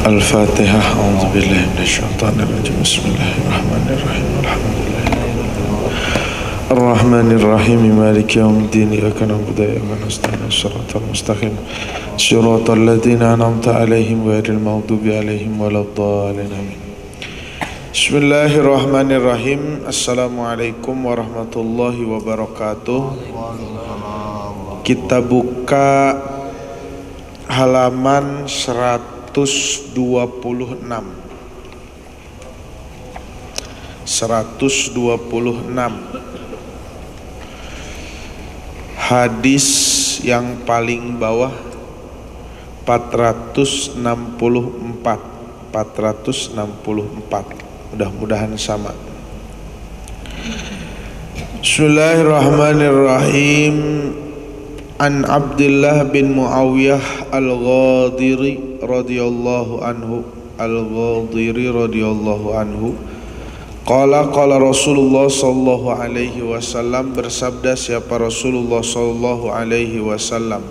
Al-Fatihah. A'udzubillahi minasyaitonirrajim. Bismillahirrahmanirrahim. Ar-Rahmanirrahim. Maliki yaumiddin. Iyyaka na'budu wa iyyaka nasta'in. Shiratal mustaqim. Shiratal ladzina an'amta 'alaihim ghairil maghdubi 'alaihim waladdallin. Amin. Bismillahirrahmanirrahim. Assalamualaikum warahmatullahi wabarakatuh. Kita buka halaman 126 hadis yang paling bawah 464. Mudah-mudahan sama. Bismillahirrahmanirrahim. An Abdullah bin Muawiyah al-Ghadiri radhiyallahu anhu qala Rasulullah sallallahu alaihi wasallam, bersabda siapa Rasulullah sallallahu alaihi wasallam,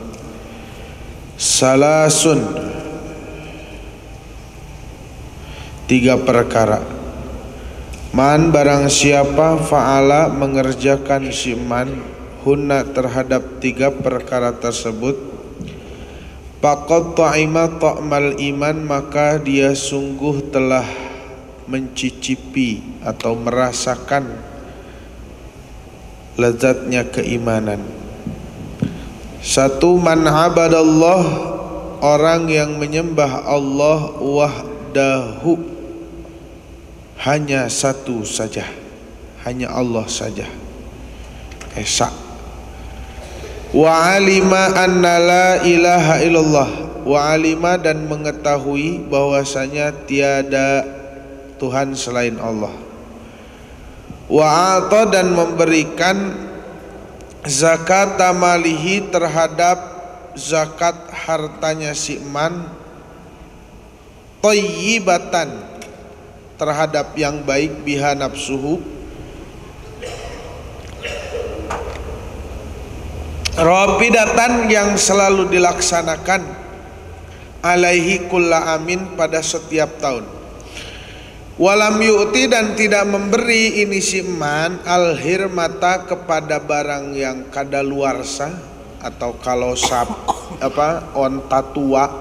salasun, 3 perkara, man barang siapa fa'ala mengerjakan si man hunna terhadap 3 perkara tersebut, faqad ta'ima ta'mal iman, maka dia sungguh telah mencicipi atau merasakan lezatnya keimanan. 1. Man abadallah, orang yang menyembah Allah wahdahu, hanya satu saja, hanya Allah saja, esa. Wa alima anna la ilaha illallah, wa alima dan mengetahui bahwasanya tiada Tuhan selain Allah. Wa ata dan memberikan zakat malihi terhadap zakat hartanya si man, thayyibatan terhadap yang baik, biha nafsuhu, rafidatan yang selalu dilaksanakan, alaihi kulla amin pada setiap tahun. Walam yu'ti dan tidak memberi ini si man al-hirmata kepada barang yang kadaluarsa, atau kalau onta tua,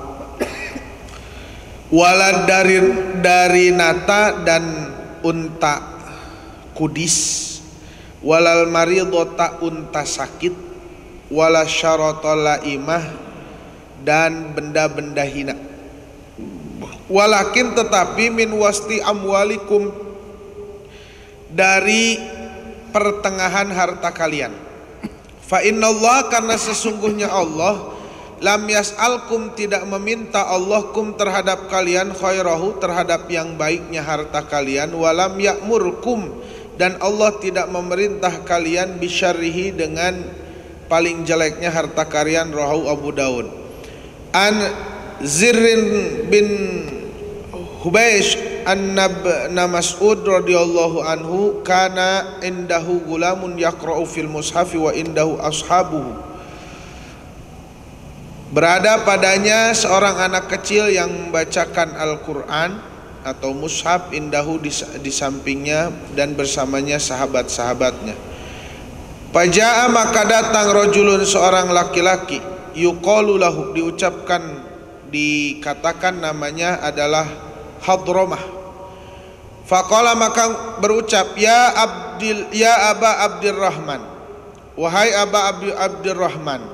walad dari nata dan unta kudis, walal maridota unta sakit, wala syarata imah dan benda-benda hina. Walakin tetapi min wasti amwalikum, dari pertengahan harta kalian. Fa innallaha, karena sesungguhnya Allah, lam yas'alkum tidak meminta Allah kum terhadap kalian, khairahu terhadap yang baiknya harta kalian, walam ya'murkum dan Allah tidak memerintah kalian bisyarrihi dengan paling jeleknya harta kalian. Rawahu Abu Daud. An Zirrin bin Hubaish an-Nabna Mas'ud radhiyallahu anhu, kana indahu gulamun yaqra'u fil mushafi wa indahu ashabuhu, berada padanya seorang anak kecil yang membacakan Al-Quran atau mushaf, indahu di sampingnya dan bersamanya sahabat-sahabatnya. Faja'a maka datang rajulun seorang laki-laki, yuqalu lahu dikatakan namanya adalah Hadramah. Faqala maka berucap, ya Aba Abdurrahman, wahai Aba Abdurrahman,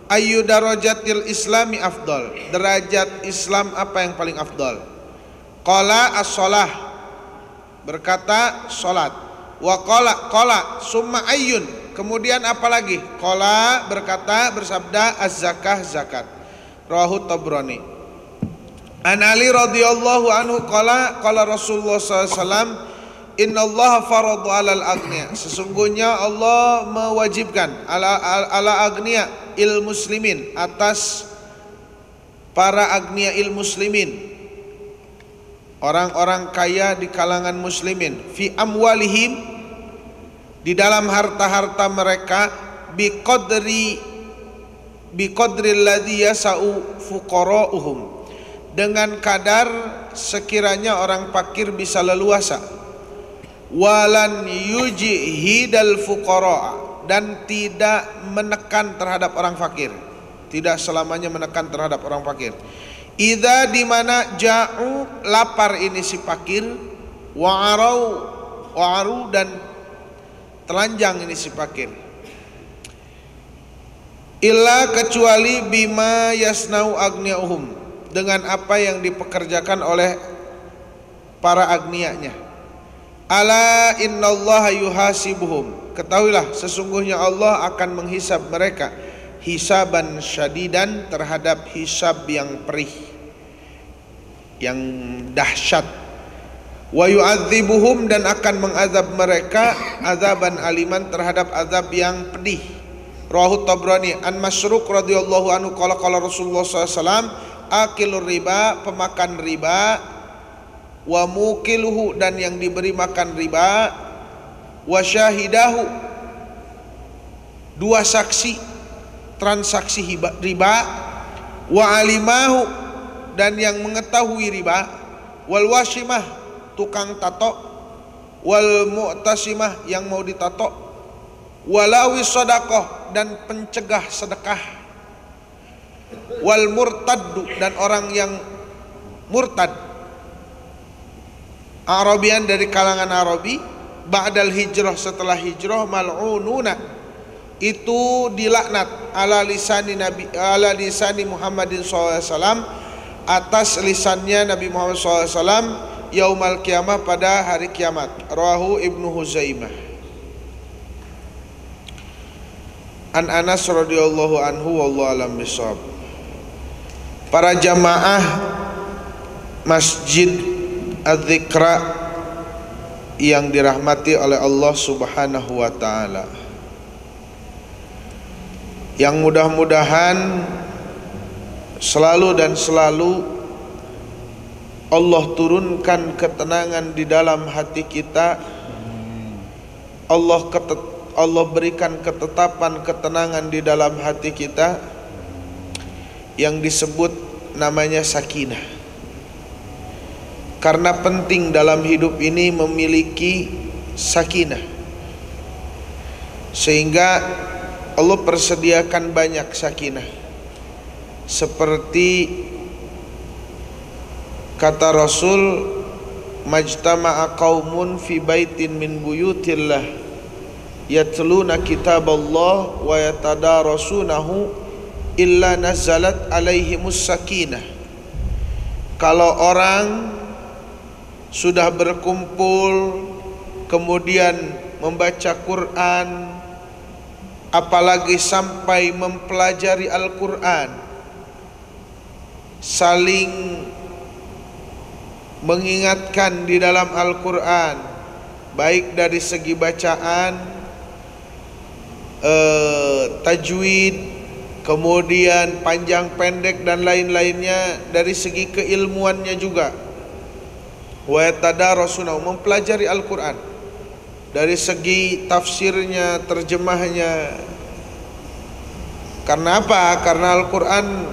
ayu darajatil islami afdal, derajat Islam apa yang paling afdal? Qala as-shalah, berkata salat. Wa qala summa ayyun, kemudian apa lagi? Qala berkata, bersabda, az-zakah, zakat. Rawahu Tabrani. An Ali radhiyallahu anhu qala Rasulullah sallallahu alaihi wasallam, innallaha farada 'alal aghnia, sesungguhnya Allah mewajibkan ala aghnia il muslimin, atas para agnia il muslimin, orang-orang kaya di kalangan muslimin, fi amwalihim, di dalam harta-harta mereka, biqadri alladhi yasa'u fuqara'uhum, dengan kadar sekiranya orang fakir bisa leluasa. Walan yujhidal fuqara, dan tidak menekan terhadap orang fakir, tidak selamanya menekan terhadap orang fakir. Idza dimana ja'u lapar ini si fakir, wa'aru dan telanjang ini si fakir. Illa kecuali bima yasnau agniahum, dengan apa yang dipekerjakan oleh para agnianya. Ala innallaha yuhasibuhum, ketahuilah sesungguhnya Allah akan menghisab mereka hisaban syadidan, terhadap hisab yang perih, yang dahsyat. Wa yu'adzibuhum, dan akan mengazab mereka azaban aliman, terhadap azab yang pedih. Rawahu Tabrani an Masruq radhiyallahu anhu qala qala Rasulullah sallallahu alaihi wasallam akilur riba, pemakan riba, wa mukiluhu, dan yang diberi makan riba, wa syahidahu, dua saksi transaksi riba, wa alimahu, dan yang mengetahui riba, wal wasimah, tukang tato, wal mu'tasimah, yang mau ditato, walawi sadaqah, dan pencegah sedekah, wal murtaddu, dan orang yang murtad, Arabian dari kalangan Arabi, ba'dal hijrah, setelah hijrah, mal'ununa, itu dilaknat, ala lisani Muhammadin SAW, atas lisannya Nabi Muhammad SAW, yaumal qiyamah, pada hari kiamat. Rawahu Ibnu Huzaimah. An Anas radhiyallahu anhu wallahu alam bisawab. Para jamaah Masjid Az-Zikra yang dirahmati oleh Allah Subhanahu wa taala, yang mudah-mudahan selalu dan selalu Allah turunkan ketenangan di dalam hati kita. Allah berikan ketetapan ketenangan di dalam hati kita, yang disebut namanya sakinah. Karena penting dalam hidup ini memiliki sakinah, sehingga Allah persediakan banyak sakinah. Seperti kata Rasul, majtama'a qaumun fi baitin min buyutillah yatluna kitaballah wa yatadarasunahu illa nazalat alaihimus sakinah. Kalau orang sudah berkumpul kemudian membaca Quran, apalagi sampai mempelajari Al-Quran, saling mengingatkan di dalam Al-Quran, baik dari segi bacaan, tajwid, kemudian panjang pendek dan lain-lainnya, dari segi keilmuannya juga. Wa yatadarasuna, mempelajari Al-Quran dari segi tafsirnya, terjemahnya. Karena apa? Karena Al-Quran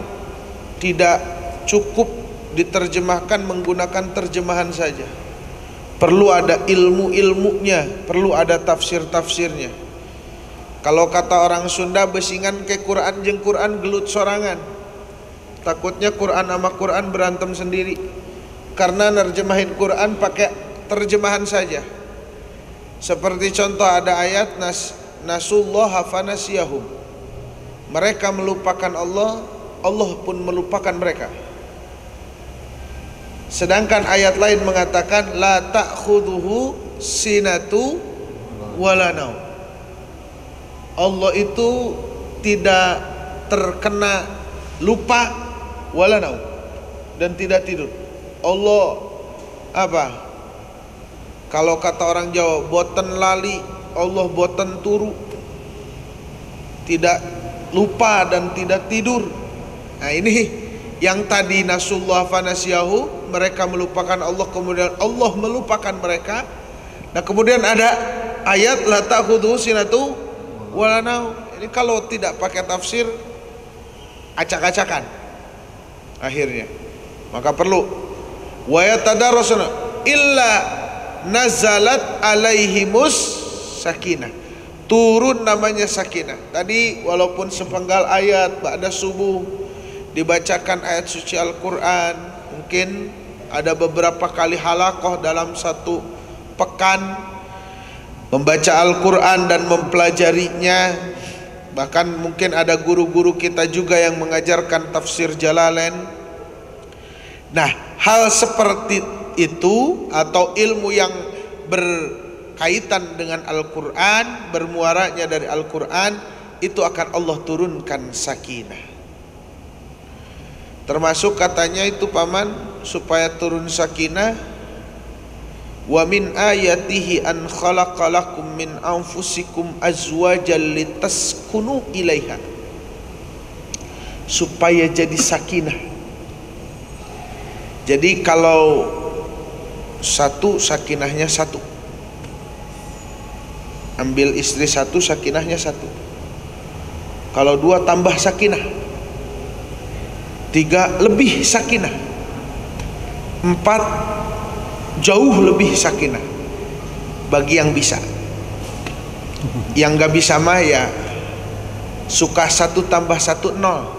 tidak cukup diterjemahkan menggunakan terjemahan saja, perlu ada ilmu-ilmunya, perlu ada tafsir-tafsirnya. Kalau kata orang Sunda, besingan ke Quran jeung Quran gelut sorangan. Takutnya Quran sama Quran berantem sendiri, karena nerjemahin Quran pakai terjemahan saja. Seperti contoh, ada ayat nasullaha fanasiyahum, mereka melupakan Allah, Allah pun melupakan mereka. Sedangkan ayat lain mengatakan la ta'khudhuhu sinatu wala naum, Allah itu tidak terkena lupa wala naum, dan tidak tidur. Allah apa? Kalau kata orang Jawa, boten lali, Allah boten turu, tidak lupa dan tidak tidur. Nah ini yang tadi nasullah fanasyahu, mereka melupakan Allah, kemudian Allah melupakan mereka. Nah kemudian ada ayat la ta'khudhu sinatu wala naum. Ini kalau tidak pakai tafsir, acak-acakan akhirnya. Maka perlu wa yatadarasuna illa nazalat alaihimus sakinah, turun namanya sakinah. Tadi walaupun sepenggal ayat ba'da subuh dibacakan ayat suci Al-Quran, mungkin ada beberapa kali halaqah dalam satu pekan membaca Al-Quran dan mempelajarinya. Bahkan mungkin ada guru-guru kita juga yang mengajarkan tafsir Jalalain. Nah, hal seperti itu atau ilmu yang berkaitan dengan Al-Quran, bermuaranya dari Al-Quran, itu akan Allah turunkan sakinah. Termasuk katanya itu paman, supaya turun sakinah, wa min ayatihi an khalaqalakum min anfusikum azwajan litaskunu ilaiha, supaya jadi sakinah. Jadi kalau satu, sakinahnya satu. Ambil istri satu, sakinahnya satu. Kalau dua, tambah sakinah. Tiga, lebih sakinah. Empat, jauh lebih sakinah. Bagi yang bisa. Yang gak bisa mah ya suka satu tambah satu nol.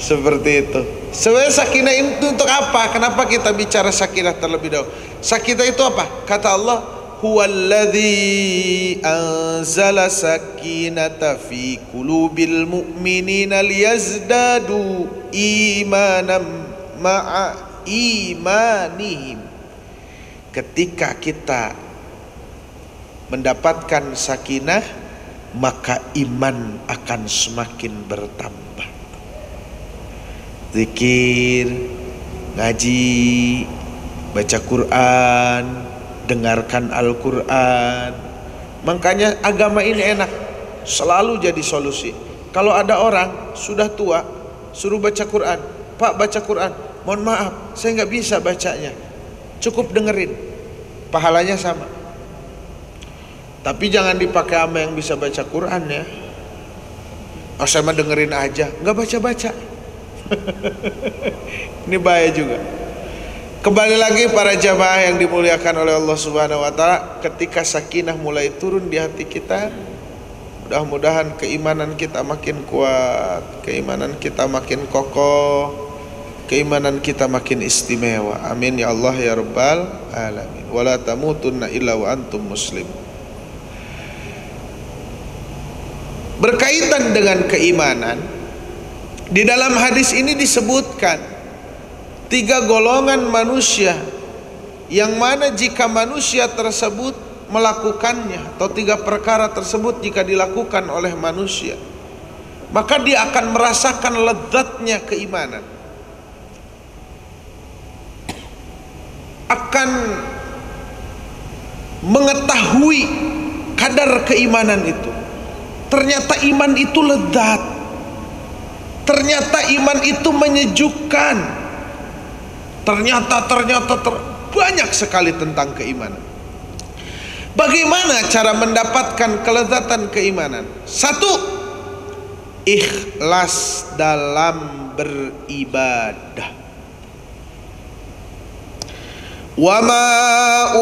Seperti itu. Sebenarnya sakinah itu untuk apa? Kenapa kita bicara sakinah terlebih dahulu? Sakinah itu apa? Kata Allah, huwallazi anzala sakinata fi qulubil mu'minina liyazdadu imanan ma'a imanihim. Ketika kita mendapatkan sakinah, maka iman akan semakin bertambah. Zikir, ngaji, baca Quran, dengarkan Al-Quran. Makanya agama ini enak, selalu jadi solusi. Kalau ada orang sudah tua, suruh baca Quran, Pak baca Quran, mohon maaf saya nggak bisa bacanya, cukup dengerin, pahalanya sama. Tapi jangan dipakai sama yang bisa baca Quran ya. Oh saya mah dengerin aja, nggak baca-baca. Ini bahaya juga. Kembali lagi para jamaah yang dimuliakan oleh Allah Subhanahu wa taala, ketika sakinah mulai turun di hati kita, mudah-mudahan keimanan kita makin kuat, keimanan kita makin kokoh, keimanan kita makin istimewa. Amin ya Allah ya rabbal alamin. Wala tamutunna illa wa antum muslim. Berkaitan dengan keimanan, di dalam hadis ini disebutkan 3 golongan manusia, yang mana jika manusia tersebut melakukannya, atau 3 perkara tersebut jika dilakukan oleh manusia, maka dia akan merasakan lezatnya keimanan, akan mengetahui kadar keimanan itu. Ternyata iman itu lezat, ternyata iman itu menyejukkan, ternyata banyak sekali tentang keimanan. Bagaimana cara mendapatkan kelezatan keimanan? 1, ikhlas dalam beribadah. Wa ma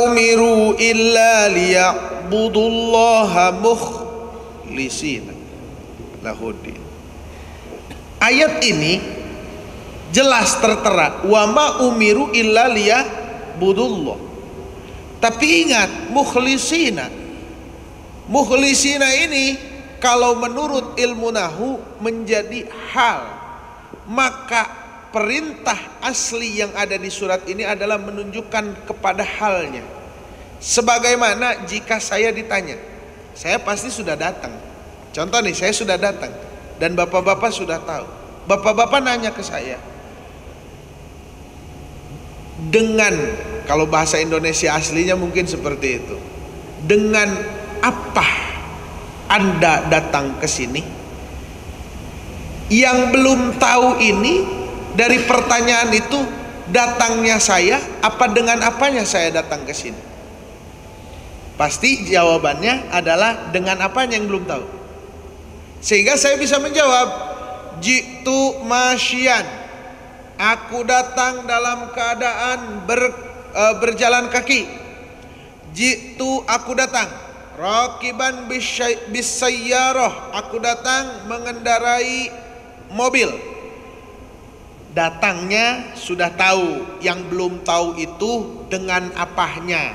umiru illa liya'budullaha mukhlisina lahuddin. Ayat ini jelas tertera, wa ma umiru illa liya'budullah. Tapi ingat, mukhlisina ini kalau menurut ilmu nahu menjadi hal, maka perintah asli yang ada di surat ini adalah menunjukkan kepada halnya. Sebagaimana jika saya ditanya, saya pasti sudah datang. Contoh nih, saya sudah datang dan bapak-bapak sudah tahu. Bapak-bapak nanya ke saya dengan, kalau bahasa Indonesia aslinya mungkin seperti itu, dengan apa Anda datang ke sini? Yang belum tahu ini, dari pertanyaan itu, datangnya saya apa dengan apanya saya datang ke sini? Pasti jawabannya adalah dengan apanya yang belum tahu. Sehingga saya bisa menjawab, jitu masyian, aku datang dalam keadaan berjalan kaki. Jitu, aku datang. Raqiban bisayyarah, aku datang mengendarai mobil. Datangnya sudah tahu, yang belum tahu itu dengan apanya,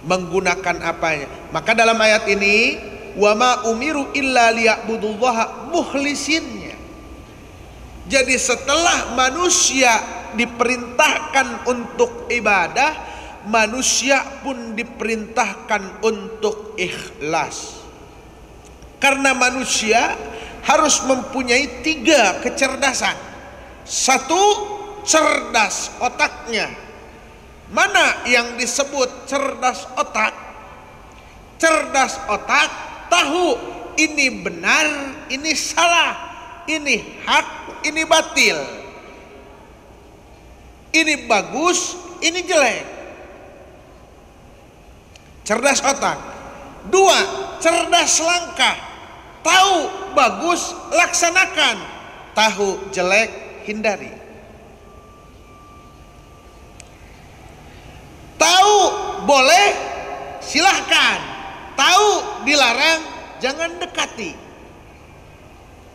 menggunakan apanya. Maka dalam ayat ini, wa ma umiru illa liya'budullaha mukhlisinnya. Jadi setelah manusia diperintahkan untuk ibadah, manusia pun diperintahkan untuk ikhlas. Karena manusia harus mempunyai 3 kecerdasan. 1, cerdas otaknya. Mana yang disebut cerdas otak? Cerdas otak tahu ini benar, ini salah, ini hak, ini batil, ini bagus, ini jelek. Cerdas otak. 2, cerdas langkah, tahu bagus, laksanakan, tahu jelek, hindari. Tahu boleh, silahkan. Tahu dilarang, jangan dekati.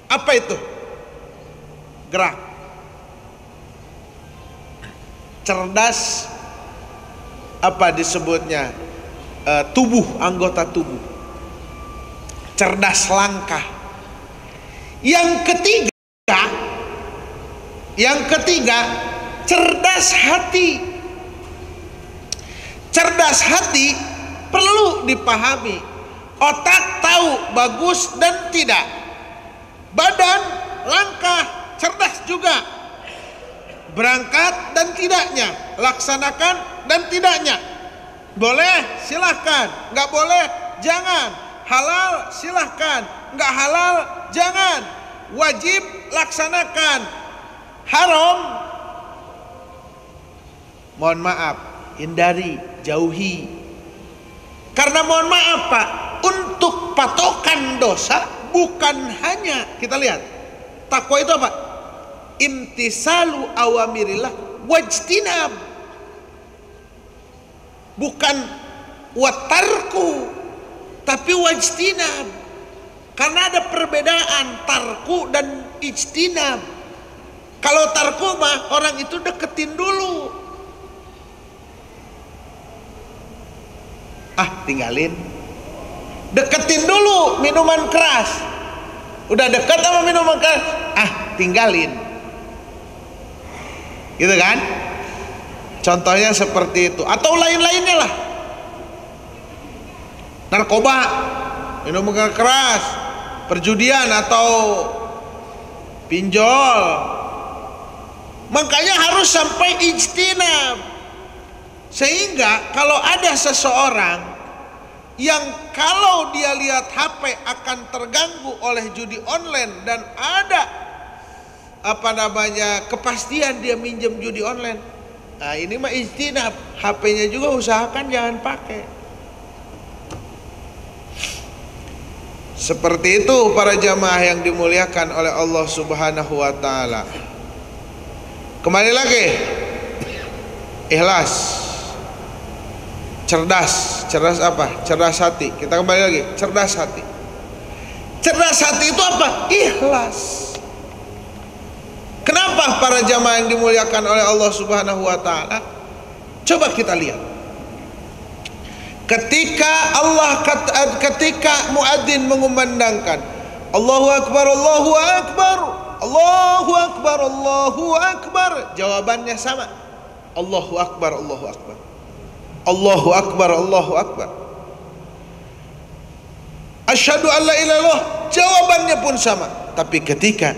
Apa itu? Gerak. Cerdas, apa disebutnya? Tubuh, anggota tubuh. Cerdas langkah. Yang ketiga, cerdas hati. Cerdas hati perlu dipahami. Otak tahu bagus dan tidak. Badan langkah, cerdas juga. Berangkat dan tidaknya, laksanakan dan tidaknya. Boleh, silahkan. Nggak boleh, jangan. Halal, silahkan. Nggak halal, jangan. Wajib, laksanakan. Haram, mohon maaf, hindari, jauhi. Karena mohon maaf Pak, untuk patokan dosa bukan hanya, kita lihat, takwa itu apa? Imtisalu awamirillah wajtinab, bukan watarku, tapi wajtinab. Karena ada perbedaan tarku dan ijtinab. Kalau tarku mah orang itu deketin dulu. Tinggalin. Deketin dulu minuman keras. Udah deket sama minuman keras, tinggalin. Gitu kan? Contohnya seperti itu. Atau lain-lainnya lah. Narkoba, minuman keras, perjudian atau pinjol. Makanya harus sampai ijtinab. Sehingga kalau ada seseorang yang kalau dia lihat HP akan terganggu oleh judi online dan ada kepastian dia minjem judi online. Nah, ini mah ijtinab. HP-nya juga usahakan jangan pakai. Seperti itu para jamaah yang dimuliakan oleh Allah Subhanahu wa taala. Kembali lagi, ikhlas, cerdas apa? Cerdas hati. Kita kembali lagi, cerdas hati. Cerdas hati itu apa? Ikhlas. Kenapa para jamaah yang dimuliakan oleh Allah Subhanahu wa taala? Coba kita lihat. Ketika muadzin mengumandangkan Allahu Akbar, Allahu Akbar, Allahu Akbar, Allahu Akbar, jawabannya sama. Allahu Akbar, Allahu Akbar, Allahu Akbar, Allahu Akbar. Asyhadu an la ilaha illallah, jawabannya pun sama. Tapi ketika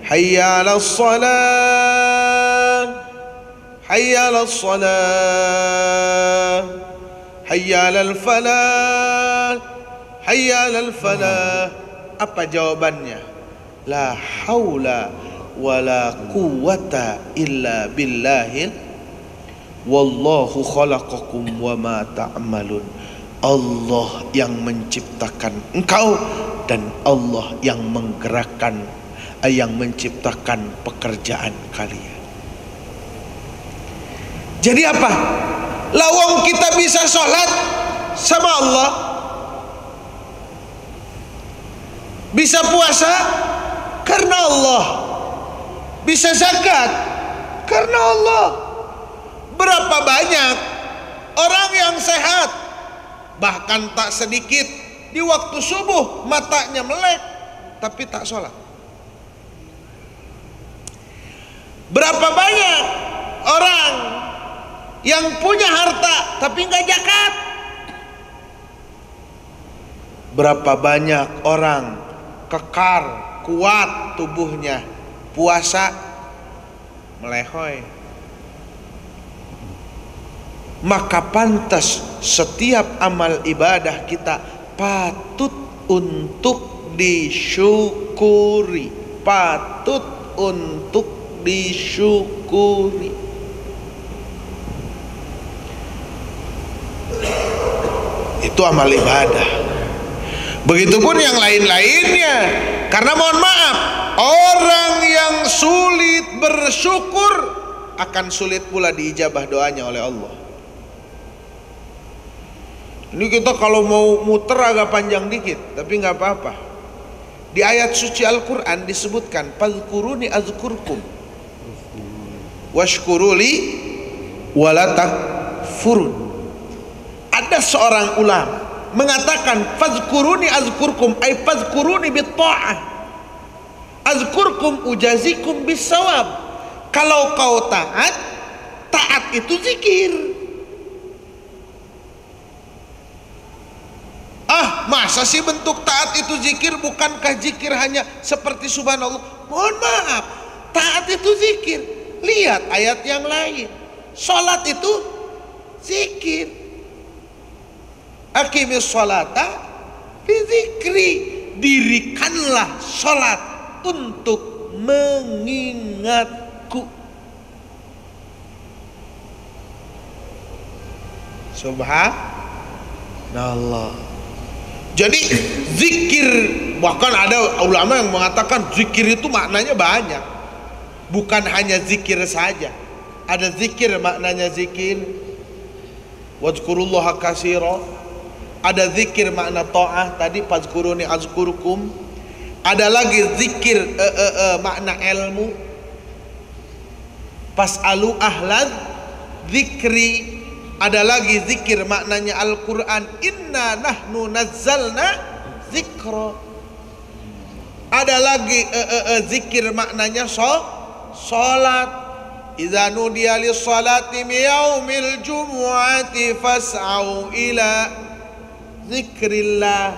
hayya 'alas shalah, hayya 'alas shalah, hayya 'alal falah, hayya 'alal falah, apa jawabannya? La haula wala quwwata illa billahil wallahu khalaqakum wama ta'malun. Allah yang menciptakan engkau dan Allah yang menggerakkan yang menciptakan pekerjaan kalian. Jadi apa? Lawang kita bisa sholat sama Allah, bisa puasa karena Allah, bisa zakat karena Allah. Berapa banyak orang yang sehat, bahkan tak sedikit di waktu subuh matanya melek tapi tak sholat. Berapa banyak orang yang punya harta tapi nggak zakat. Berapa banyak orang kekar kuat tubuhnya, puasa melehoi. Maka pantas setiap amal ibadah kita patut untuk disyukuri, patut untuk disyukuri. Itu amal ibadah. Begitupun yang lain-lainnya. Karena mohon maaf, orang yang sulit bersyukur akan sulit pula diijabah doanya oleh Allah. Ini kita kalau mau muter agak panjang dikit, tapi nggak apa-apa. Di ayat suci Al-Quran disebutkan, "Fadhkuruni azkurkum, washkuruli wala takfurun." Ada seorang ulama mengatakan, "Fadhkuruni azkurkum," ay fadhkuruni bitta'ah, azkurkum ujazikum bisawab. Kalau kau taat, taat itu zikir. Masa sih bentuk taat itu zikir? Bukankah zikir hanya seperti subhanallah? Mohon maaf, taat itu zikir. Lihat ayat yang lain. Salat itu zikir. Aqimis sholata fi zikri. Dirikanlah salat untuk mengingatku. Subhanallah. Jadi zikir, bahkan ada ulama yang mengatakan zikir itu maknanya banyak, bukan hanya zikir saja. Ada zikir maknanya zikir, wazkurullaha katsira. Ada zikir makna ta'ah tadi, fazkuruni azkurukum. Ada lagi zikir makna ilmu, fas'alu ahlan zikri. Ada lagi zikir maknanya Al-Quran, inna nahnu nazzalna zikra. Ada lagi zikir maknanya sholat, idza nudiya lis-salati min yaumil jumu'ati fas'au ila zikrillah.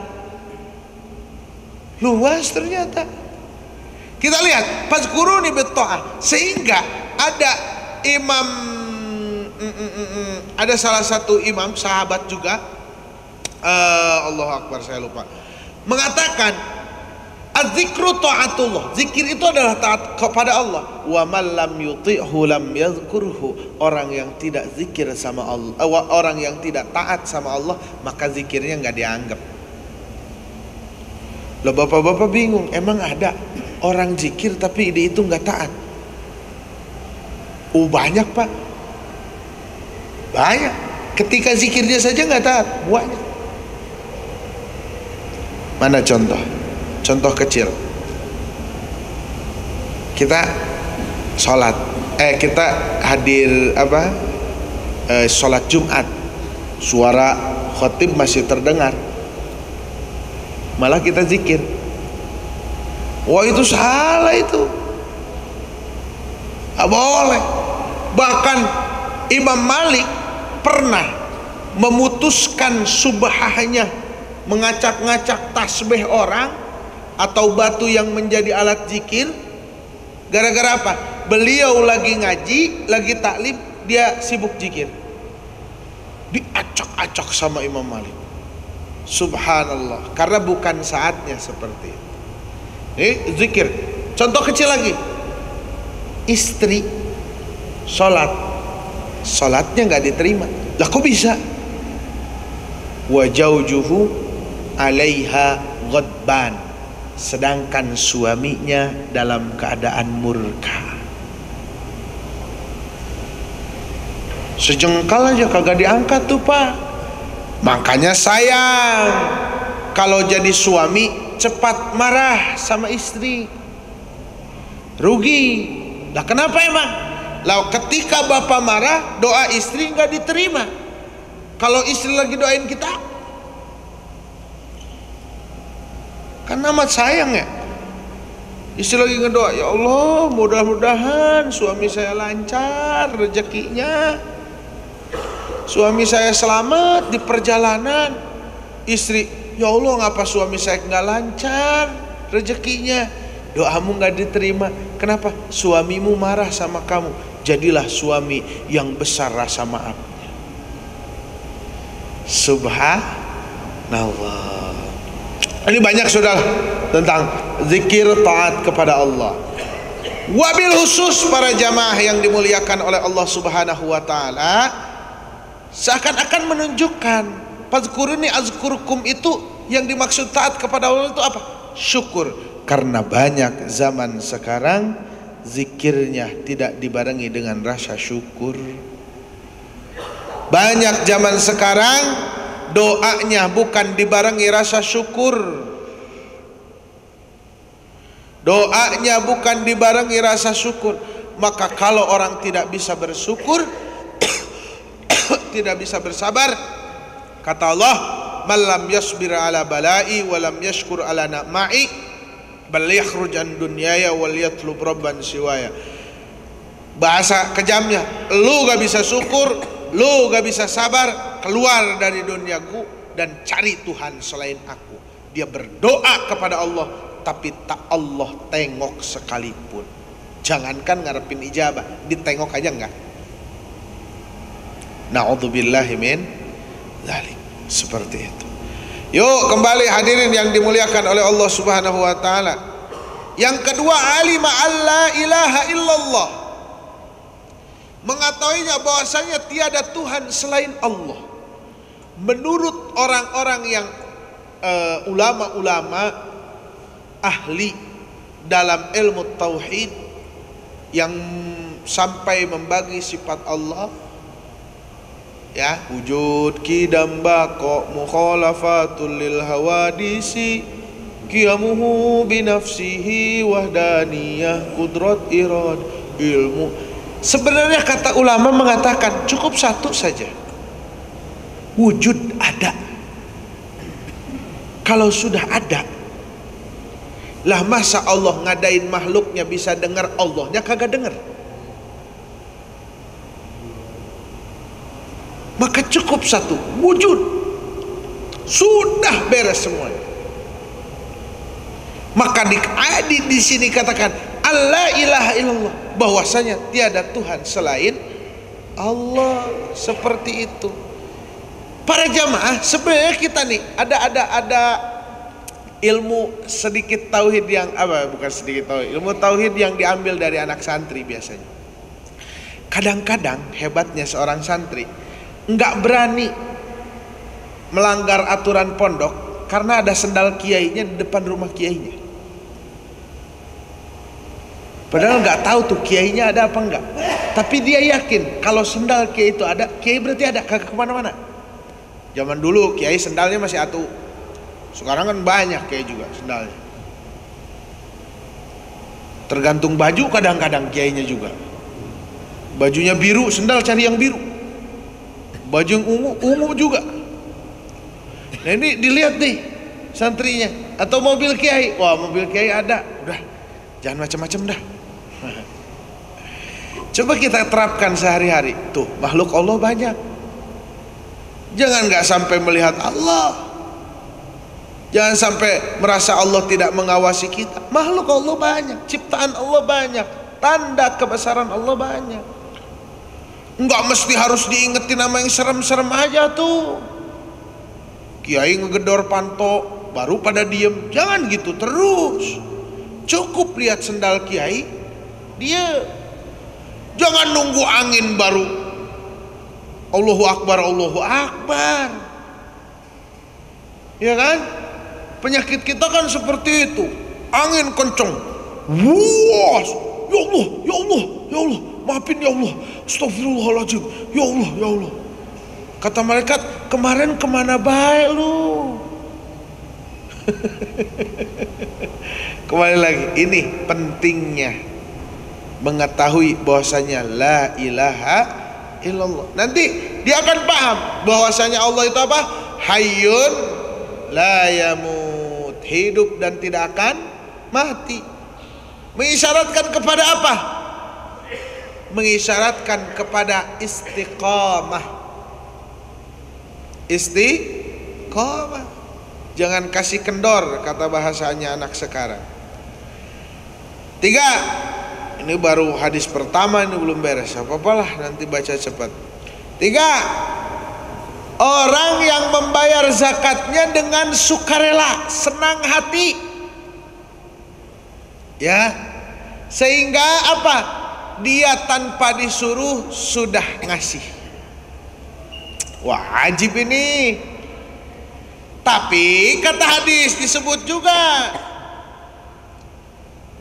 Luas ternyata. Kita lihat fazkuruni bitta'ah. Sehingga ada ada salah satu imam sahabat juga, Allahu Akbar, saya lupa, mengatakan az-zikru ta'atullah. Zikir itu adalah taat kepada Allah. Wa man lam yuti'hu lam yadhkurhu. Orang yang tidak zikir sama Allah, orang yang tidak taat sama Allah, maka zikirnya nggak dianggap. Loh, bapak-bapak bingung, emang ada orang zikir tapi dia itu nggak taat? Banyak pak, banyak. Ketika zikirnya saja nggak taat, banyak. Mana contoh? Contoh kecil. Kita sholat, kita hadir sholat Jumat, suara khotib masih terdengar, malah kita zikir. Wah, itu salah itu. Nggak boleh. Bahkan Imam Malik pernah memutuskan subhahnya, mengacak-ngacak tasbih orang atau batu yang menjadi alat zikir. Gara-gara apa? Beliau lagi ngaji, lagi taklim, dia sibuk zikir. Diacak-acak sama Imam Malik. Subhanallah, karena bukan saatnya seperti itu. Ini zikir. Contoh kecil lagi. Istri sholatnya nggak diterima. Lah kok bisa? Wa jaujuhu alaiha ghadban. sedangkan suaminya dalam keadaan murka. Sejengkal aja kagak diangkat tuh Pak. Makanya sayang kalau jadi suami cepat marah sama istri. Rugi. Lah kenapa emang? Lah ketika bapak marah, doa istri nggak diterima. Kalau istri lagi doain kita, kan amat sayang ya. Istri lagi ngedoa, ya Allah mudah-mudahan suami saya lancar rezekinya, suami saya selamat di perjalanan. Istri, ya Allah ngapa suami saya nggak lancar rezekinya, doamu nggak diterima. Kenapa? Suamimu marah sama kamu. Jadilah suami yang besar rasa maafnya. Subhanallah. Ini banyak saudara tentang zikir taat kepada Allah. Wabil khusus para jamaah yang dimuliakan oleh Allah Subhanahu wa taala, seakan-akan menunjukkan fadzkuruni azkurkum itu yang dimaksud taat kepada Allah itu apa? Syukur. Karena banyak zaman sekarang zikirnya tidak dibarengi dengan rasa syukur. Banyak zaman sekarang doanya bukan dibarengi rasa syukur. Doanya bukan dibarengi rasa syukur. Maka kalau orang tidak bisa bersyukur, tidak bisa bersabar, kata Allah, "Man lam yasbir ala bala'i wa lam yashkur ala na'ma'i bal yakhruj an dunyaya wal yatlub rabban siwaya." Bahasa kejamnya, lu gak bisa syukur, lu gak bisa sabar, keluar dari duniaku dan cari Tuhan selain aku. Dia berdoa kepada Allah tapi tak Allah tengok sekalipun. Jangankan ngarepin ijabah, ditengok aja enggak. Na'udzubillahi min dzalik. Seperti itu. Yuk kembali hadirin yang dimuliakan oleh Allah Subhanahu wa taala. Yang kedua, alima alla ilaha illallah. Mengetahuinya bahwasanya tiada Tuhan selain Allah. Menurut orang-orang yang ulama-ulama ahli dalam ilmu tauhid yang sampai membagi sifat Allah, ya, wujud kidam bako mukhalafatul lil hawadisi qiyamuhu binafsihi wahdaniyah qudrat irad ilmu. Sebenarnya kata ulama mengatakan cukup satu saja, wujud ada. Kalau sudah ada, lah masa Allah ngadain makhluknya bisa dengar, Allahnya kagak dengar? Maka cukup satu, wujud. Sudah beres semuanya. Maka di sini katakan alla ilaha illallah, bahwasanya tiada Tuhan selain Allah. Seperti itu. Para jamaah, sebenarnya kita nih ada ilmu sedikit tauhid yang bukan sedikit tauhid, ilmu tauhid yang diambil dari anak santri biasanya. Kadang-kadang hebatnya seorang santri nggak berani melanggar aturan pondok karena ada sendal kiainya di depan rumah kiainya. Padahal nggak tahu tuh kiainya ada apa enggak. Tapi dia yakin kalau sendal kiai itu ada, kiai berarti ada, kagak kemana-mana. Zaman dulu kiai sendalnya masih atu. Sekarang kan banyak kiai juga sendalnya. Tergantung baju kadang-kadang kiainya juga. Bajunya biru, sendal cari yang biru. Baju yang ungu juga. Nah ini dilihat nih santrinya. Atau mobil kiai, wah mobil kiai ada. Udah, jangan macam-macam dah. Coba kita terapkan sehari-hari. Tuh makhluk Allah banyak. Jangan nggak sampai melihat Allah. Jangan sampai merasa Allah tidak mengawasi kita. Makhluk Allah banyak, ciptaan Allah banyak, tanda kebesaran Allah banyak. Enggak mesti harus diingetin nama yang serem-serem aja tuh. Kiai ngegedor panto baru pada diem. Jangan gitu terus. Cukup lihat sendal kiai, dia jangan nunggu angin baru Allahu Akbar, Allahu Akbar. Ya kan? Penyakit kita kan seperti itu. angin kenceng. Wah, ya Allah, ya Allah, ya Allah, maafin ya Allah, astagfirullahaladzim, ya Allah, ya Allah. Kata malaikat, kemarin kemana baik lu? Kembali lagi, ini pentingnya mengetahui bahwasanya la ilaha illallah. Nanti dia akan paham bahwasanya Allah itu apa? Hayyun la yamut, hidup dan tidak akan mati. Mengisyaratkan kepada apa? Mengisyaratkan kepada istiqamah. Istiqamah. Jangan kasih kendor, kata bahasanya anak sekarang. 3. Ini baru hadis pertama, ini belum beres. Apa-apalah, nanti baca cepat. 3. Orang yang membayar zakatnya dengan sukarela, senang hati. Ya, sehingga apa? Dia tanpa disuruh sudah ngasih. Wajib ini. Tapi kata hadis disebut juga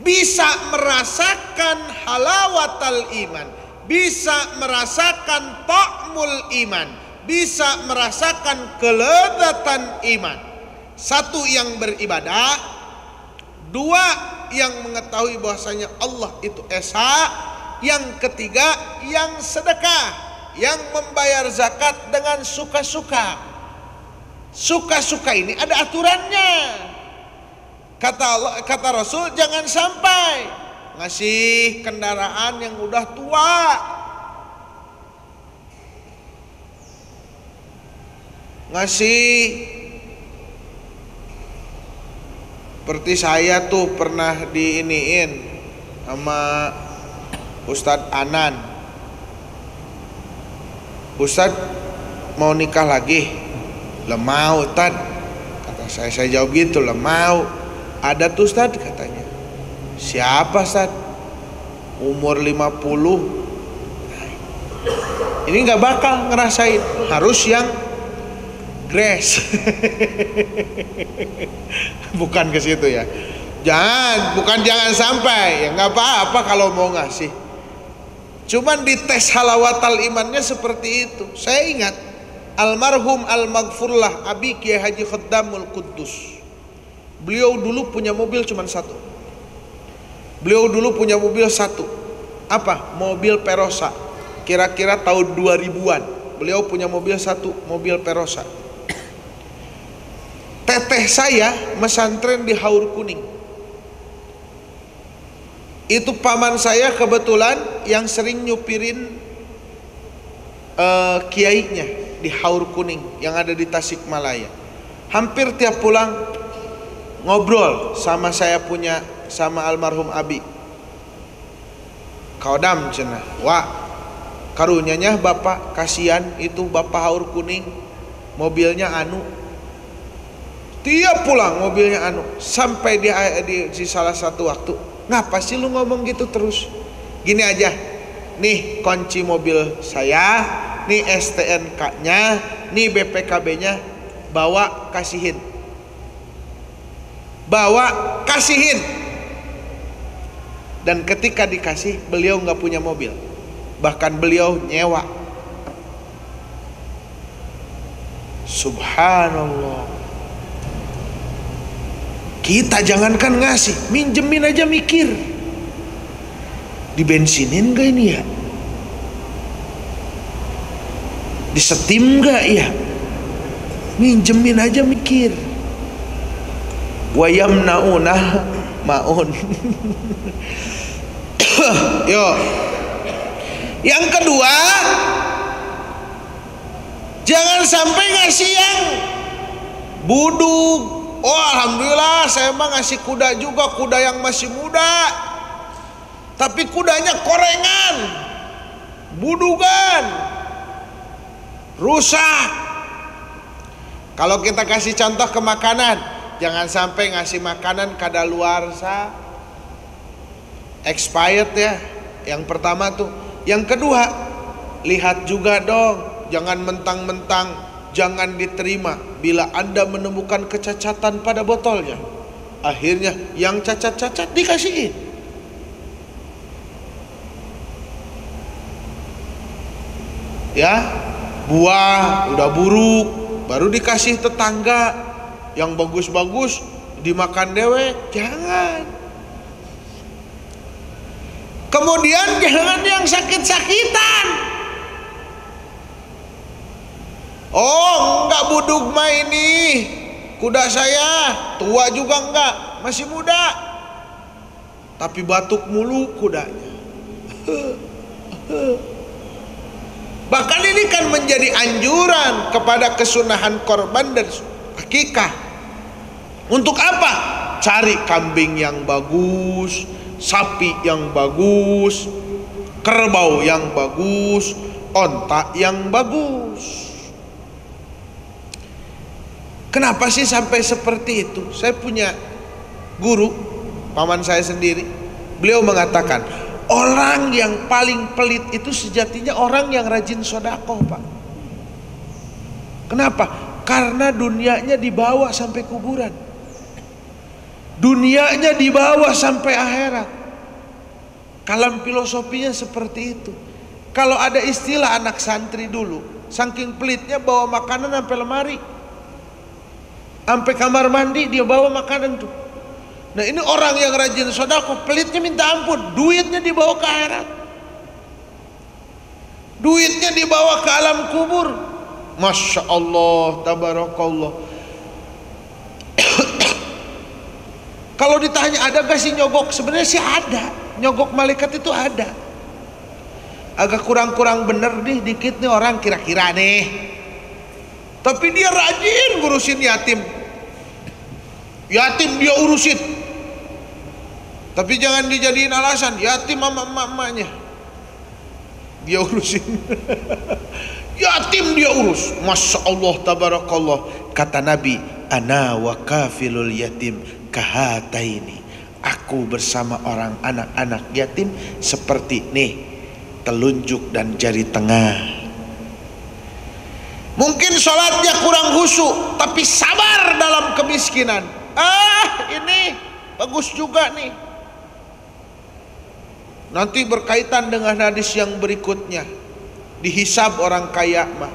bisa merasakan halawatal iman, bisa merasakan ta'mul iman, bisa merasakan kelezatan iman. 1 yang beribadah, 2 yang mengetahui bahwasanya Allah itu esa, yang ketiga yang sedekah, yang membayar zakat dengan suka-suka. Suka-suka ini ada aturannya. Kata Rasul, jangan sampai ngasih kendaraan yang udah tua, ngasih. Seperti saya tuh pernah diiniin sama Ustadz Anan. Ustadz mau nikah lagi? Lah mau Tad. Kata saya jawab gitu, lah mau. Ada tuh Ustadz katanya. Siapa Ustadz? Umur 50. Ini gak bakal ngerasain. Harus yang grace. Bukan ke situ ya. Jangan sampai. Ya nggak apa-apa kalau mau ngasih. Cuman dites halawatal imannya seperti itu. Saya ingat almarhum al-maghfurlah Abi Kiai Haji Khaddamul Quddus. Beliau dulu punya mobil cuma 1. Beliau dulu punya mobil 1. Apa? Mobil Perosa. Kira-kira tahun 2000-an. Beliau punya mobil 1, mobil Perosa. Teteh saya mesantren di Haur Kuning. Itu paman saya kebetulan yang sering nyupirin kiainya di Haur Kuning yang ada di Tasikmalaya. Hampir tiap pulang ngobrol sama sama almarhum Abi. Kaudam cenah. Wah, karunyanya bapak kasihan itu bapak Haur Kuning, mobilnya anu. Tiap pulang mobilnya anu. Sampai di salah satu waktu, ngapa sih lu ngomong gitu terus? Gini aja, nih kunci mobil saya, nih STNK-nya, nih BPKB-nya, bawa kasihin. Bawa kasihin. Dan ketika dikasih, beliau nggak punya mobil, bahkan beliau nyewa. Subhanallah. Kita jangankan ngasih, minjemin aja mikir. Dibensinin gak ini ya? Disetim gak ya? Minjemin aja mikir. Wa yamnauna maun. Yo. Yang kedua, jangan sampai ngasih yang buduk. Oh alhamdulillah saya mah ngasih kuda juga, kuda yang masih muda, tapi kudanya korengan, budugan, rusak. Kalau kita kasih contoh ke makanan, jangan sampai ngasih makanan kadaluarsa, expired ya. Yang pertama tuh. Yang kedua, lihat juga dong, jangan mentang-mentang jangan diterima bila Anda menemukan kecacatan pada botolnya. Akhirnya yang cacat-cacat dikasihin. Ya, buah udah buruk baru dikasih tetangga. Yang bagus-bagus dimakan dewek, jangan. Kemudian jangan yang sakit-sakitan. Oh, enggak budug mah ini. Kuda saya tua juga enggak, masih muda. Tapi batuk mulu kudanya. Bahkan ini kan menjadi anjuran kepada kesunahan korban dan akikah. Untuk apa? Cari kambing yang bagus, sapi yang bagus, kerbau yang bagus, onta yang bagus. Kenapa sih sampai seperti itu? Saya punya guru, paman saya sendiri. Beliau mengatakan, orang yang paling pelit itu sejatinya orang yang rajin sedekah, Pak. Kenapa? Karena dunianya dibawa sampai kuburan. Dunianya dibawa sampai akhirat. Kalam filosofinya seperti itu. Kalau ada istilah anak santri dulu, saking pelitnya bawa makanan sampai lemari, sampai kamar mandi dia bawa makanan tuh. Nah ini orang yang rajin sedekah, pelitnya minta ampun, duitnya dibawa ke akhirat, duitnya dibawa ke alam kubur. Masya Allah, tabarakallah. Kalau ditanya ada gak sih nyogok, sebenarnya sih ada. Nyogok malaikat itu ada. Agak kurang-kurang bener nih, dikit nih orang kira-kira nih. Tapi dia rajin ngurusin yatim. Yatim dia urusin. Tapi jangan dijadiin alasan, yatim sama emak-emaknya dia urusin. Yatim dia urus. Masya Allah, tabarakallah. Kata Nabi, ana wa kafilul yatim kahataini. Aku bersama orang anak-anak yatim seperti nih, telunjuk dan jari tengah. Mungkin sholatnya kurang khusyuk, tapi sabar dalam kemiskinan. Ini bagus juga nih. Nanti berkaitan dengan hadis yang berikutnya. Dihisab orang kaya mah.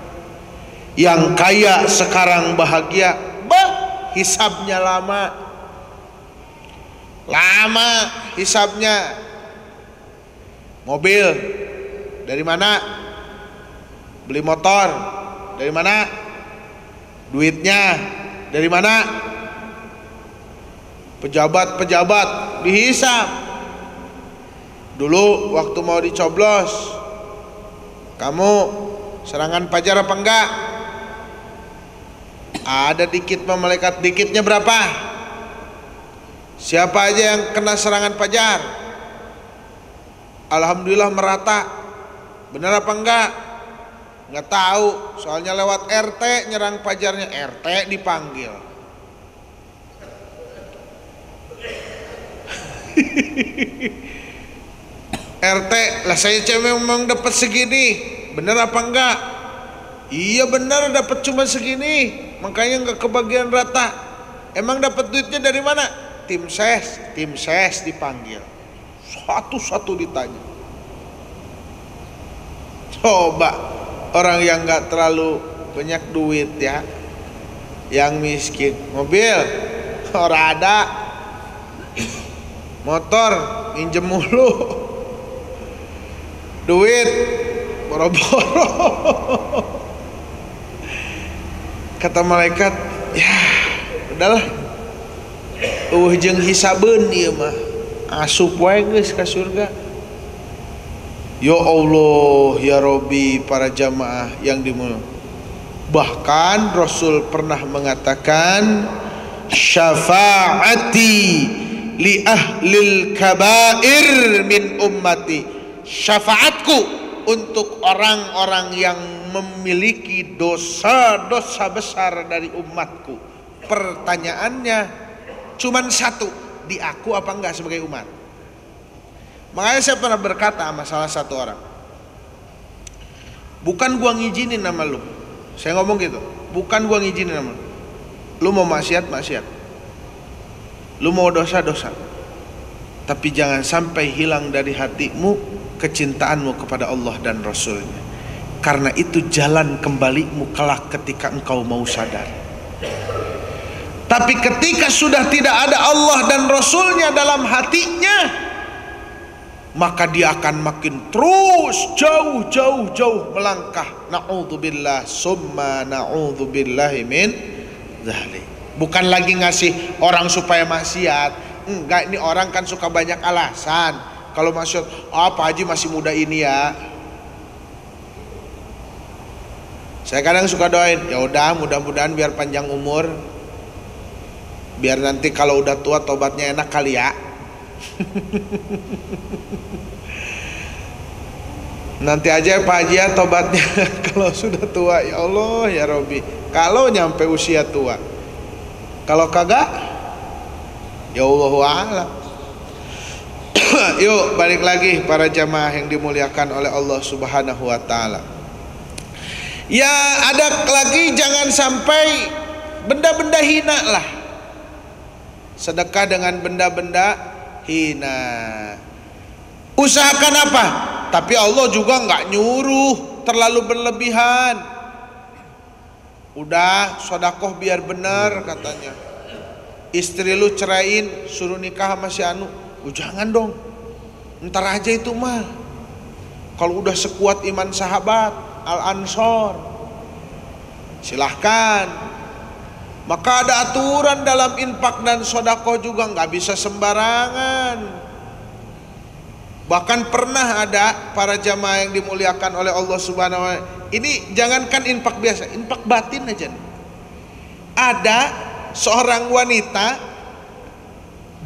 Yang kaya sekarang bahagia, hisabnya lama. Lama hisabnya. Mobil dari mana? Beli motor dari mana? Duitnya dari mana? Pejabat-pejabat dihisab. Dulu waktu mau dicoblos, kamu serangan pajar apa enggak? Ada dikit malaikat, dikitnya berapa? Siapa aja yang kena serangan pajar? Alhamdulillah merata. Benar apa enggak? Enggak tahu, soalnya lewat RT nyerang pajarnya, RT dipanggil. RT lah, saya memang dapat segini, bener apa enggak? Iya bener, dapat cuma segini, makanya nggak kebagian rata. Emang dapat duitnya dari mana? Tim ses dipanggil, satu-satu ditanya. Coba orang yang nggak terlalu banyak duit ya, yang miskin, mobil orang ada, motor minjem mulu, duit boro-boro. Kata malaikat, ya udahlah, jeung hisabeun ieu mah asup wae geus ka surga. Ya Allah, ya Rabbi, para jamaah yang dimuliakan. Bahkan Rasul pernah mengatakan, syafaati li ahlil kabair min ummati. Syafaatku untuk orang-orang yang memiliki dosa-dosa besar dari umatku. Pertanyaannya cuman satu, di aku apa enggak sebagai umat? Makanya saya pernah berkata sama salah satu orang, bukan gua ngizinin nama lu, saya ngomong gitu, bukan gua ngizinin nama lu mau maksiat, Lu mau dosa-dosa, tapi jangan sampai hilang dari hatimu kecintaanmu kepada Allah dan Rasulnya. Karena itu jalan kembalimu kelak ketika engkau mau sadar. Tapi ketika sudah tidak ada Allah dan Rasulnya dalam hatinya, maka dia akan makin terus jauh melangkah. Na'udzubillah summa na'udzubillahi min dzalik. Bukan lagi ngasih orang supaya maksiat. Enggak, ini orang kan suka banyak alasan. Kalau maksud, Pak Haji masih muda ini ya. Saya kadang suka doain, ya udah mudah-mudahan biar panjang umur. Biar nanti kalau udah tua tobatnya enak kali ya. Nanti aja Pak Haji ya tobatnya kalau sudah tua, ya Allah ya Robbi. Kalau nyampe usia tua, kalau kagak, ya Allahu a'lam. Yuk balik lagi para jamaah yang dimuliakan oleh Allah Subhanahu wa taala. Ya ada lagi, jangan sampai benda-benda hina lah. Sedekah dengan benda-benda hina. Usahakan apa? Tapi Allah juga nggak nyuruh terlalu berlebihan. Udah sodakoh biar benar katanya. Istri lu ceraiin, suruh nikah sama si Anu. Jangan dong, ntar aja itu mah. Kalau udah sekuat iman sahabat Al-Ansor, silahkan. Maka ada aturan dalam infak dan sodakoh juga, nggak bisa sembarangan. Bahkan pernah ada para jamaah yang dimuliakan oleh Allah Subhanahu wa taala. Ini jangankan infak biasa, infak batin aja nih. Ada seorang wanita,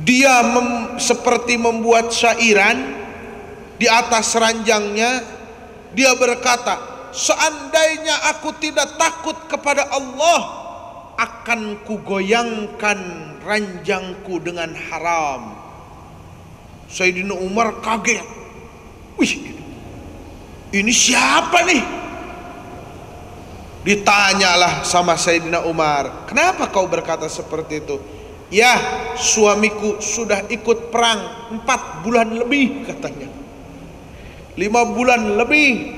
dia seperti membuat syairan di atas ranjangnya. Dia berkata, seandainya aku tidak takut kepada Allah, akan kugoyangkan ranjangku dengan haram. Sayyidina Umar kaget. Wih, ini siapa nih? Ditanyalah sama Sayyidina Umar, kenapa kau berkata seperti itu? Ya, suamiku sudah ikut perang 4 bulan lebih katanya. 5 bulan lebih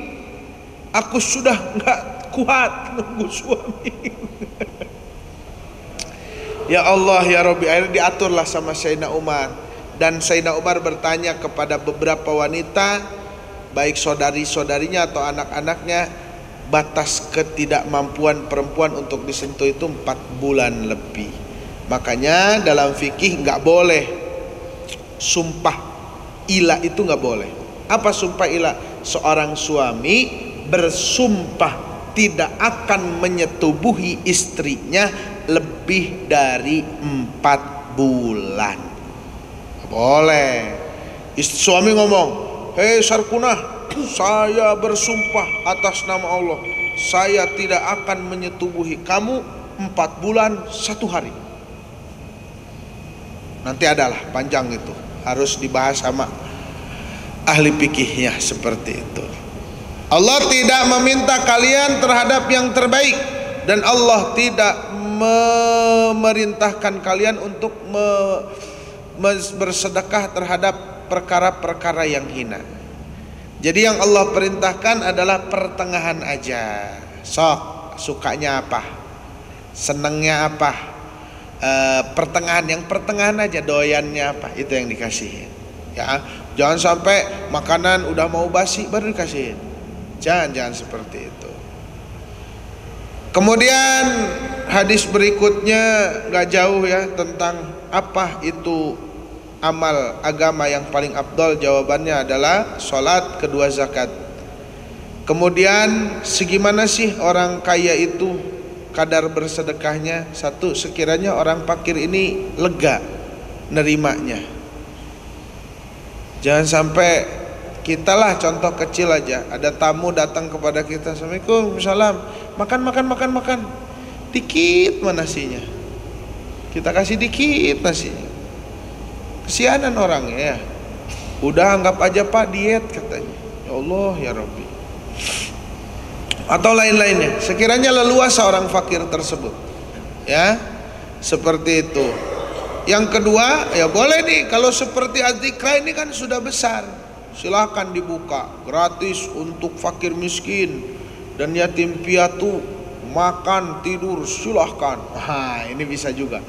aku sudah nggak kuat nunggu suami. Ya Allah ya Rabbi, akhirnya diaturlah sama Sayyidina Umar. Dan Sayyidina Umar bertanya kepada beberapa wanita, baik saudari-saudarinya atau anak-anaknya, batas ketidakmampuan perempuan untuk disentuh itu 4 bulan lebih. Makanya dalam fikih nggak boleh sumpah ilah, itu nggak boleh. Apa sumpah ilah? Seorang suami bersumpah tidak akan menyetubuhi istrinya lebih dari 4 bulan. Boleh. Suami ngomong, hei Sarkunah, saya bersumpah atas nama Allah, saya tidak akan menyetubuhi kamu 4 bulan 1 hari. Nanti adalah panjang itu, harus dibahas sama ahli fikihnya seperti itu. Allah tidak meminta kalian terhadap yang terbaik, dan Allah tidak memerintahkan kalian untuk bersedekah terhadap perkara-perkara yang hina. Jadi yang Allah perintahkan adalah pertengahan aja. Sok, sukanya apa, senengnya apa, pertengahan, yang pertengahan aja, doyannya apa, itu yang dikasihin. Ya, jangan sampai makanan udah mau basi baru dikasihin. Jangan seperti itu. Kemudian hadis berikutnya gak jauh ya, tentang apa itu amal agama yang paling afdal. Jawabannya adalah sholat, kedua zakat. Kemudian segimana sih orang kaya itu kadar bersedekahnya? Satu, sekiranya orang fakir ini lega nerimanya. Jangan sampai kita lah, contoh kecil aja, ada tamu datang kepada kita, Assalamualaikum, salam, makan, dikit mana nasinya, kita kasih dikit nasinya. Kesianan orangnya ya. Udah anggap aja Pak diet katanya. Ya Allah ya Rabbi. Atau lain-lainnya. Sekiranya leluasa orang fakir tersebut, ya, seperti itu. Yang kedua, ya boleh nih kalau seperti Az-Zikra ini kan sudah besar, silahkan dibuka gratis untuk fakir miskin dan yatim piatu, makan tidur silahkan. Nah, ini bisa juga.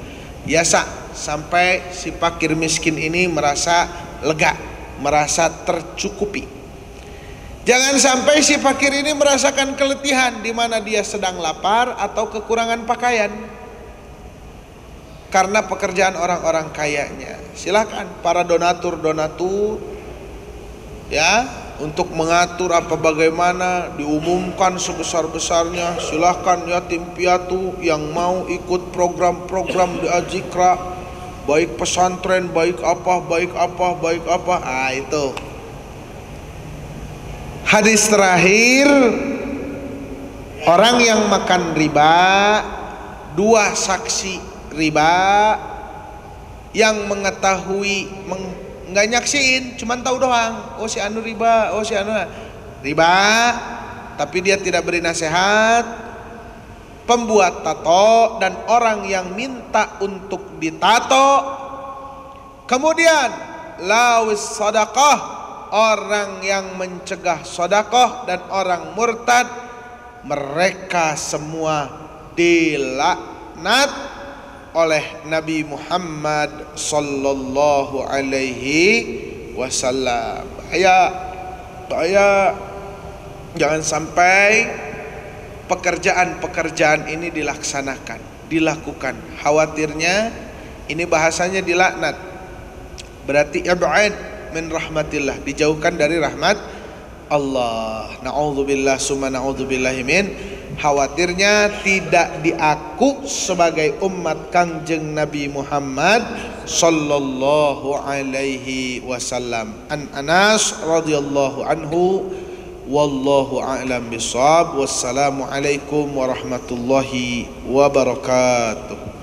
Biasa sampai si fakir miskin ini merasa lega, merasa tercukupi. Jangan sampai si fakir ini merasakan keletihan di mana dia sedang lapar atau kekurangan pakaian karena pekerjaan orang-orang kayanya. Silakan para donatur ya untuk mengatur apa bagaimana, diumumkan sebesar-besarnya. Silakan yatim piatu yang mau ikut program-program di Az-Zikra, baik pesantren, baik apa. Ah, itu. Hadis terakhir, orang yang makan riba, dua saksi riba yang mengetahui, nggak nyaksiin, cuman tahu doang, oh si anu riba, oh si anu riba, tapi dia tidak beri nasihat. Pembuat tato dan orang yang minta untuk ditato. Kemudian lawis sadaqah, orang yang mencegah sedekah, dan orang murtad, mereka semua dilaknat oleh Nabi Muhammad sallallahu alaihi wasallam. Bahaya, jangan sampai pekerjaan-pekerjaan ini dilakukan. Khawatirnya ini bahasanya dilaknat, berarti ib'ad min rahmatillah, dijauhkan dari rahmat Allah. Na'udzubillah summa na'udzubillahi min. Khawatirnya tidak diaku sebagai umat Kangjeng Nabi Muhammad sallallahu alaihi wasallam. An Anas radhiyallahu anhu, wallahu a'lam bishawab. Wassalamu alaikum warahmatullahi wabarakatuh.